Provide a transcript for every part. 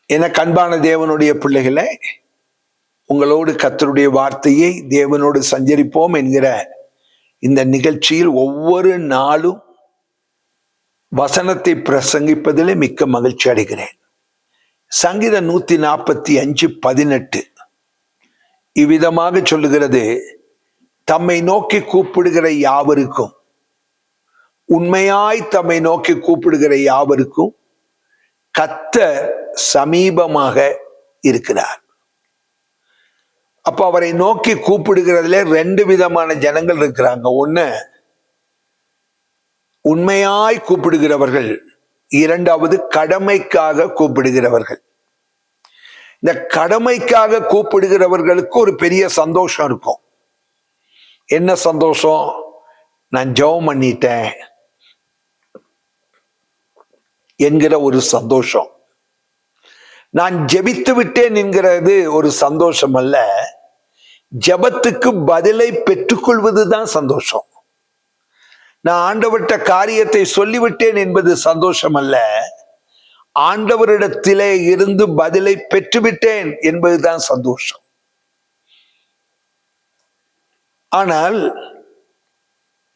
என அன்பான தேவனுடைய பிள்ளைகளை, உங்களோடு கர்த்தருடைய வார்த்தையை தேவனோடு சஞ்சரிப்போம் என்கிற இந்த நிகழ்ச்சியில் ஒவ்வொரு நாளும் வசனத்தை பிரசங்கிப்பதிலே மிக்க மகிழ்ச்சி அடைகிறேன். சங்கீதம் 145:18 இவ்விதமாக சொல்லுகிறது, தம்மை நோக்கி கூப்பிடுகிற யாவருக்கும், உண்மையாய் தம்மை நோக்கி கூப்பிடுகிற யாவருக்கும் கர்த்தர் சமீபமாக இருக்கிறார். அப்ப அவரை நோக்கி கூப்பிடுகிறதுல 2 விதமான ஜனங்கள் இருக்கிறாங்க. ஒண்ணு உண்மையாய் கூப்பிடுகிறவர்கள், இரண்டாவது கடமைக்காக கூப்பிடுகிறவர்கள். இந்த கடமைக்காக கூப்பிடுகிறவர்களுக்கு ஒரு பெரிய சந்தோஷம் இருக்கும். என்ன சந்தோஷம்? நான் ஜெபம் பண்ணிட்டேன் என்கிற ஒரு சந்தோஷம். நான் ஜெபித்து விட்டேன் என்கிறது ஒரு சந்தோஷம் அல்ல, ஜெபத்துக்கு பதிலை பெற்றுக்கொள்வதுதான் சந்தோஷம். நான் ஆண்டவர்கிட்ட காரியத்தை சொல்லிவிட்டேன் என்பது சந்தோஷம் அல்ல, ஆண்டவரிடத்திலே இருந்து பதிலை பெற்றுவிட்டேன் என்பதுதான் சந்தோஷம். ஆனால்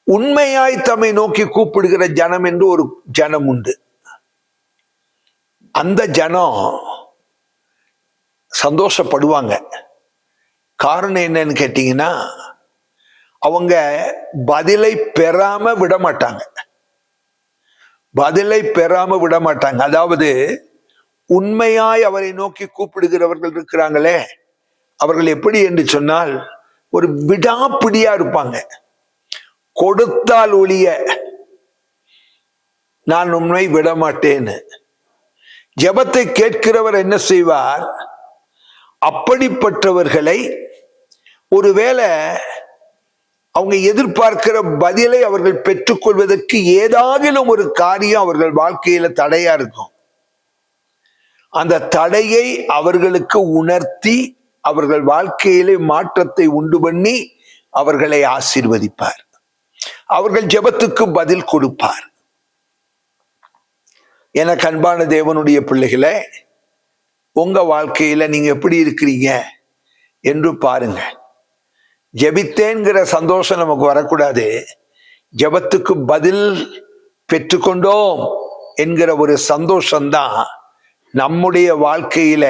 உண்மையாய் தம்மை நோக்கி கூப்பிடுகிற ஜனம் என்று ஒரு ஜனம் உண்டு. அந்த ஜனம் சந்தோஷப்படுவாங்க. காரணம் என்னன்னு கேட்டீங்கன்னா, அவங்க பதிலை பெறாம விட மாட்டாங்க. பதிலை பெறாம விட மாட்டாங்க. அதாவது உண்மையாய் அவரை நோக்கி கூப்பிடுகிறவர்கள் இருக்கிறாங்களே, அவர்கள் எப்படி என்று சொன்னால் ஒரு விடாப்பிடியா இருப்பாங்க. கொடுத்தால் ஒழிய நான் உண்மை விட மாட்டேன்னு. ஜெபத்தை கேட்கிறவர் என்ன செய்வார்? அப்படிப்பட்டவர்களை ஒருவேளை அவங்க எதிர்பார்க்கிற பதிலை அவர்கள் பெற்றுக்கொள்வதற்கு ஏதாகிலும் ஒரு காரியம் அவர்கள் வாழ்க்கையில தடையா இருக்கும். அந்த தடையை அவர்களுக்கு உணர்த்தி அவர்கள் வாழ்க்கையிலே மாற்றத்தை உண்டு பண்ணி அவர்களை ஆசீர்வதிப்பார். அவர்கள் ஜெபத்துக்கு பதில் கொடுப்பார். என அன்பான தேவனுடைய பிள்ளைகளை, உங்க வாழ்க்கையில நீங்க எப்படி இருக்கிறீங்க என்று பாருங்க. ஜெபித்தேங்கிற சந்தோஷம் நமக்கு வரக்கூடாது. ஜெபத்துக்கு பதில் பெற்றுக்கொண்டோம் என்கிற ஒரு சந்தோஷம்தான் நம்முடைய வாழ்க்கையில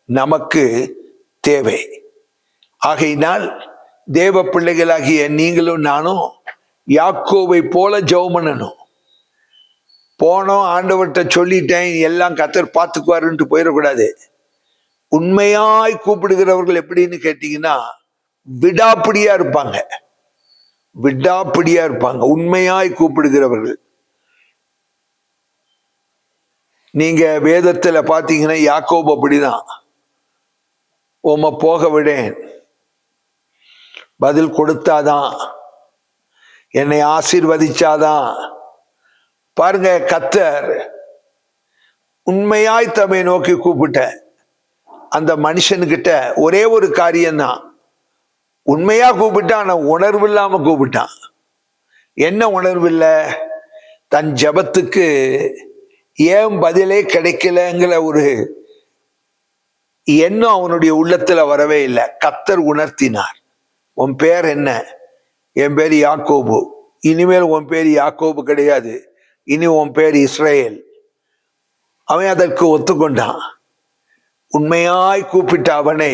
நமக்கு தேவை. ஆகையினால் தேவ பிள்ளைகளாகிய நீங்களும் நானும் யாக்கோபை போல ஜெபம் பண்ணணும். போனோம், ஆண்டவர்கிட்ட சொல்லிட்டேன், எல்லாம் கர்த்தர் பார்த்துக்குவாருன்ட்டு போயிடக்கூடாது. உண்மையாய் கூப்பிடுகிறவர்கள் எப்படின்னு கேட்டீங்கன்னா விடாப்பிடியா இருப்பாங்க. விடாப்பிடியா இருப்பாங்க உண்மையாய் கூப்பிடுகிறவர்கள். நீங்க வேதத்துல பாத்தீங்கன்னா யாக்கோபு அப்படிதான். உம்மை போக விடேன், பதில் கொடுத்தாதான், என்னை ஆசீர்வதிச்சாதான். பாருங்க, கர்த்தர் உண்மையாய் தம்மை நோக்கி கூப்பிட்ட அந்த மனுஷனுக்கிட்ட ஒரே ஒரு காரியம்தான். உண்மையா கூப்பிட்டான், ஆனா உணர்வு இல்லாம கூப்பிட்டான். என்ன உணர்வு இல்லை? தன் ஜெபத்துக்கு ஏன் பதிலே கிடைக்கலங்கிற ஒரு எண்ணம் அவனுடைய உள்ளத்துல வரவே இல்லை. கர்த்தர் உணர்த்தினார். உன் பேர் என்ன? என் பேர் யாக்கோபு. இனிமேல் உன் பேர் யாக்கோபு கிடையாது, இனி உன் பேர் இஸ்ரவேல். அவன் அதற்கு ஒத்துக்கொண்டான். உண்மையாய் கூப்பிட்ட அவனை,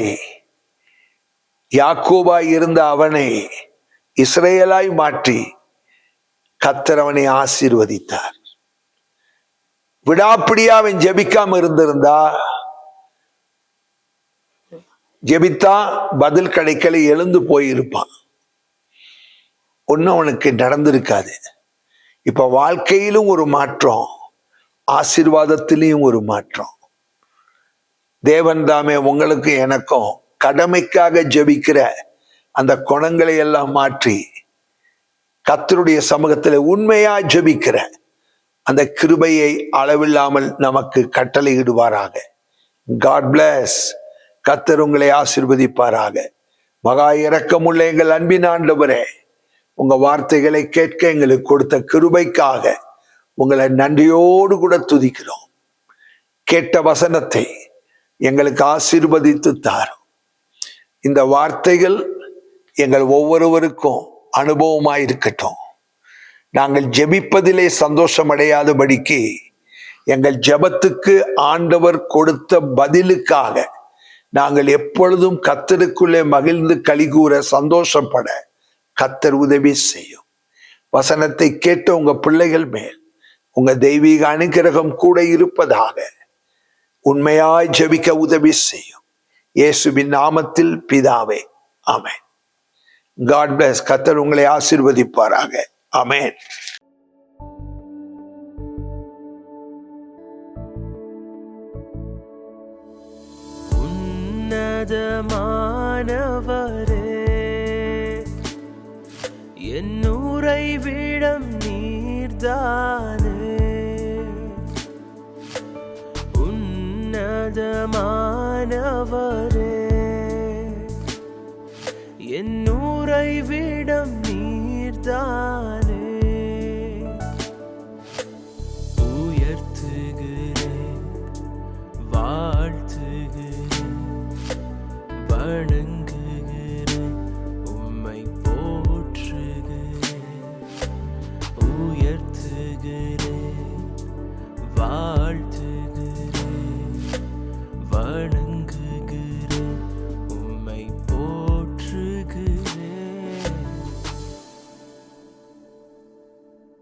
யாக்கோபாய் இருந்த அவனை இஸ்ரவேலாய் மாற்றி கர்த்தர் அவனை ஆசீர்வதித்தார். விடாப்பிடியா அவன் ஜெபிக்காம இருந்திருந்தா, ஜெபித்தா பதில் கிடைக்கல, எழுந்து போயிருப்பான், ஒன்னும் அவனுக்கு நடந்திருக்காது. இப்ப வாழ்க்கையிலும் ஒரு மாற்றம், ஆசீர்வாதத்திலையும் ஒரு மாற்றம். தேவன் தாமே உங்களுக்கு எனக்கும் கடமைக்காக ஜெபிக்கிற அந்த குணங்களை எல்லாம் மாற்றி கர்த்தருடைய சமூகத்தில் உண்மையா ஜெபிக்கிற அந்த கிருபையை அளவில்லாமல் நமக்கு கட்டளையிடுவாராக. God plus. கர்த்தர் உங்களை ஆசீர்வதிப்பாராக. மகா இரக்கமுள்ள எங்கள் அன்பின் ஆண்டவரே, உங்க வார்த்தைகளை கேட்க எங்களுக்கு கொடுத்த கிருபைக்காக உங்களை நன்றியோடு கூட துதிக்கிறோம். கேட்ட வசனத்தை எங்களுக்கு ஆசீர்வதித்து தாரும். இந்த வார்த்தைகள் எங்கள் ஒவ்வொருவருக்கும் அனுபவமாய் இருக்கட்டும். நாங்கள் ஜெபிப்பதிலே சந்தோஷம் அடையாதபடிக்கு எங்கள் ஜெபத்துக்கு ஆண்டவர் கொடுத்த பதிலுக்காக நாங்கள் எப்பொழுதும் கர்த்தருக்குள்ளே மகிழ்ந்து களிகூற சந்தோஷப்பட கர்த்தர் உதவி செய்யும். வசனத்தை கேட்ட உங்க பிள்ளைகள் மேல் உங்க தெய்வீக அனுக்கிரகம் கூட இருப்பதாக உண்மையாய் ஜெபிக்க உதவி செய்யும். இயேசுவின் நாமத்தில் பிதாவே, ஆமென். God bless. கர்த்தர் உங்களை ஆசீர்வதிப்பாராக. ஆமென். உன்னதமானவரே, என் உறைவிடம் நீர்தானே. உன்னதமானவரே, என் உறைவிடம் நீர்தானே. உயர்த்துகிறேன், வாழ்த்துகிறேன், வணங்குகிறேன்.